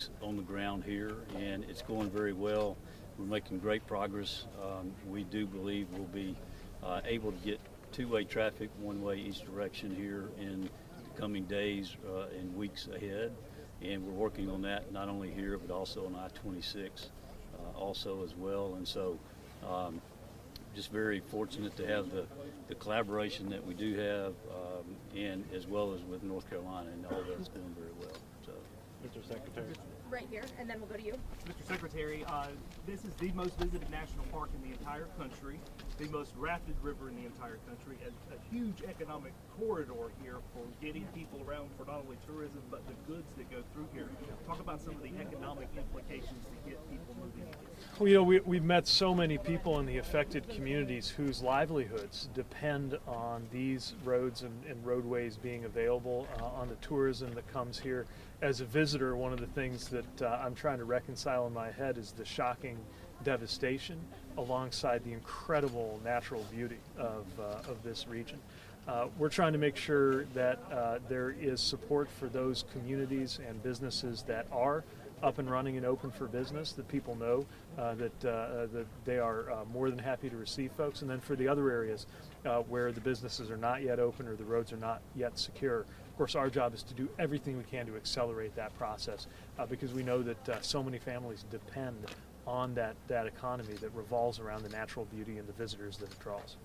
weeks on the ground here, and it's going very well. We're making great progress. We do believe we'll be able to get two-way traffic, one-way each direction here in the coming days and weeks ahead. And we're working on that not only here but also on I-26 also as well. And so just very fortunate to have the collaboration that we do have, and as well as with North Carolina, and all that's going very well. So, Mr. Secretary. Right here, and then we'll go to you. Mr. Secretary, this is the most visited national park in the entire country, the most rafted river in the entire country, a huge economic corridor here for getting people around for not only tourism but the goods that go through here. Talk about some of the economic implications to get people moving. Well, you know, we've met so many people in the affected communities whose livelihoods depend on these roads and roadways being available, on the tourism that comes here. As a visitor, one of the things that I'm trying to reconcile in my head is the shocking devastation alongside the incredible natural beauty of this region. We're trying to make sure that there is support for those communities and businesses that are up and running and open for business, that people know that they are more than happy to receive folks. And then for the other areas where the businesses are not yet open or the roads are not yet secure, of course our job is to do everything we can to accelerate that process because we know that so many families depend on that economy that revolves around the natural beauty and the visitors that it draws.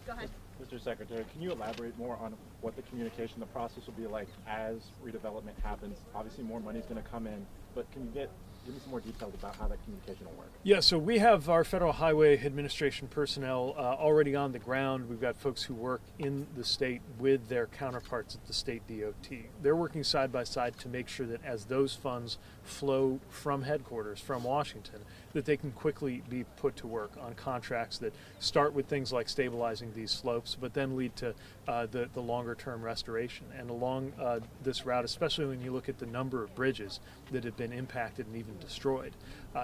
Go ahead. Mr. Secretary, can you elaborate more on what the communication, the process will be like as redevelopment happens? Obviously more money is going to come in, but can you give me some more details about how that communication will work? Yeah, so we have our Federal Highway Administration personnel already on the ground. We've got folks who work in the state with their counterparts at the state DOT. They're working side by side to make sure that as those funds flow from headquarters, from Washington, that they can quickly be put to work on contracts that start with things like stabilizing these slopes, but then lead to the longer term restoration. And along this route, especially when you look at the number of bridges that have been impacted and even destroyed,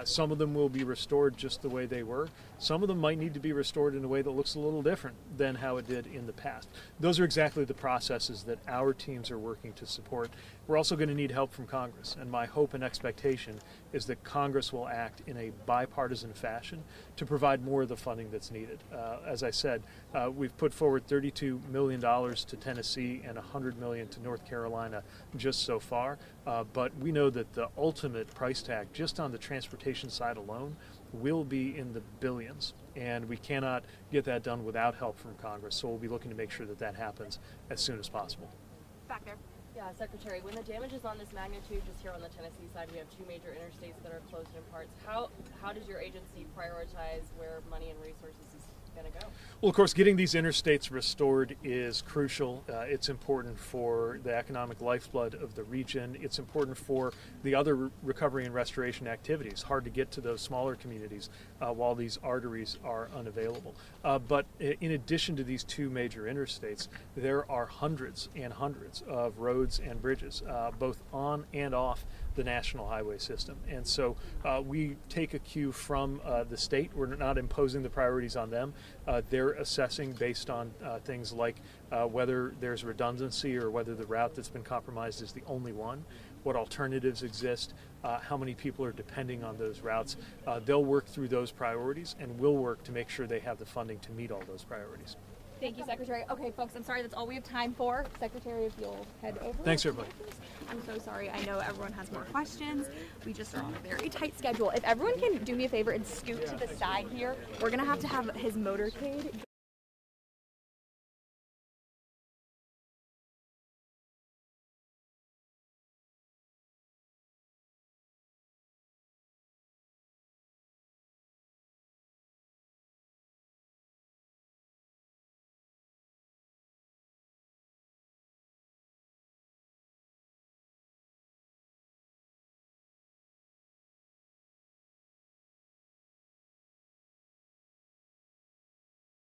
some of them will be restored just the way they were. Some of them might need to be restored in a way that looks a little different than how it did in the past. Those are exactly the processes that our teams are working to support. We're also going to need help from Congress, and my hope and expectation is that Congress will act in a bipartisan fashion to provide more of the funding that's needed. As I said, we've put forward $32 million to Tennessee and $100 million to North Carolina just so far, but we know that the ultimate price tag just on the transportation side alone will be in the billions, and we cannot get that done without help from Congress, so we'll be looking to make sure that that happens as soon as possible. Back there. Yeah, Secretary, when the damage is on this magnitude, just here on the Tennessee side, we have two major interstates that are closed in parts. How does your agency prioritize where money and resources is going to go? Well, of course, getting these interstates restored is crucial. It's important for the economic lifeblood of the region. It's important for the other recovery and restoration activities. Hard to get to those smaller communities while these arteries are unavailable. But in addition to these two major interstates, there are hundreds and hundreds of roads and bridges, both on and off the national highway system. And so we take a cue from the state. We're not imposing the priorities on them. They're assessing based on things like whether there's redundancy or whether the route that's been compromised is the only one, what alternatives exist, how many people are depending on those routes. They'll work through those priorities, and we'll work to make sure they have the funding to meet all those priorities. Thank you, Secretary. Okay, folks, I'm sorry, that's all we have time for. Secretary, if you'll head over. Thanks, everybody. I'm so sorry. I know everyone has more questions. We just are on a very tight schedule. If everyone can do me a favor and scoot to the side here, we're going to have his motorcade